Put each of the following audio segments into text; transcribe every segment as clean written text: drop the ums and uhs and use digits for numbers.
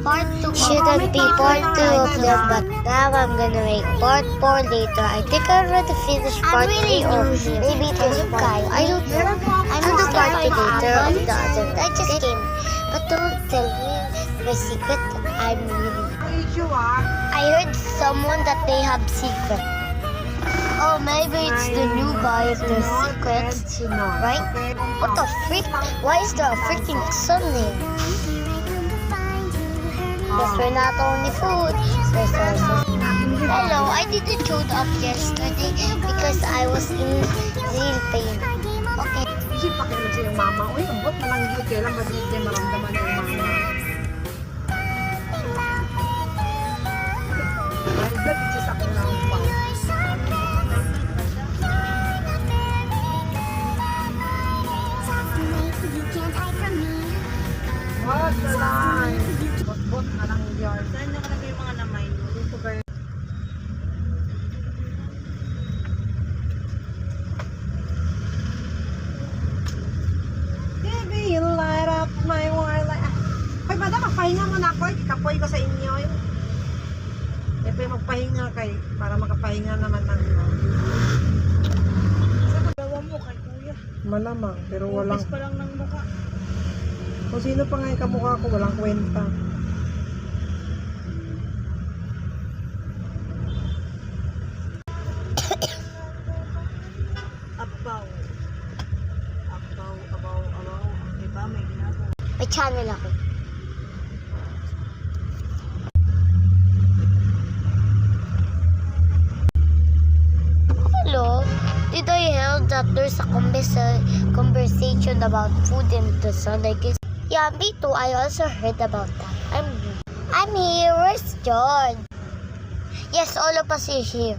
Part 2. Shouldn't be part 2 of them, but now I'm gonna make part 4 later. I think I already finished part 3 or maybe it was 5. I don't know. I'll do part 2 later of the other. I just came. But don't tell me my secret. I'm really... I heard someone that they have secret. Oh, maybe it's the new guy of the secrets, right? What the freak? Why is there a freaking sun here? Yes, we're not only food. There's also... Hello, I didn't show up yesterday because I was in real pain. Okay. Isip pa kayo sa iyong mama. Uy, ambot na lang yun. Kailan ba din maramdaman yung mama? Ay, ba't isisak mo lang pa? Wag na lang. Bot-bot na lang yun. Saan nyo kalagay yung mga lamay? Dito kayo. Baby, you light up my world. Hoy, madam, magpahinga muna ako. Kikapoy ko sa inyo. Ito magpahinga kay para makapahinga naman ng sa magawa mo kay kuya. Malamang, pero walang. Pa lang ng mukha. Kung sino pa nga yung kamukha ko, walang kwenta. Abaw. Ang iba may ginagawa. May channel ako. Hello? Did I hear that there's a conversation about food in the sun? I guess. Yeah, me too. I also heard about that. I'm here. Where's John? Yes, all of us are here.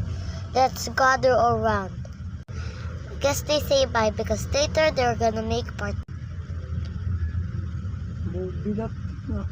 Let's gather around. Guess they say bye because later they're gonna make part. Bilat na.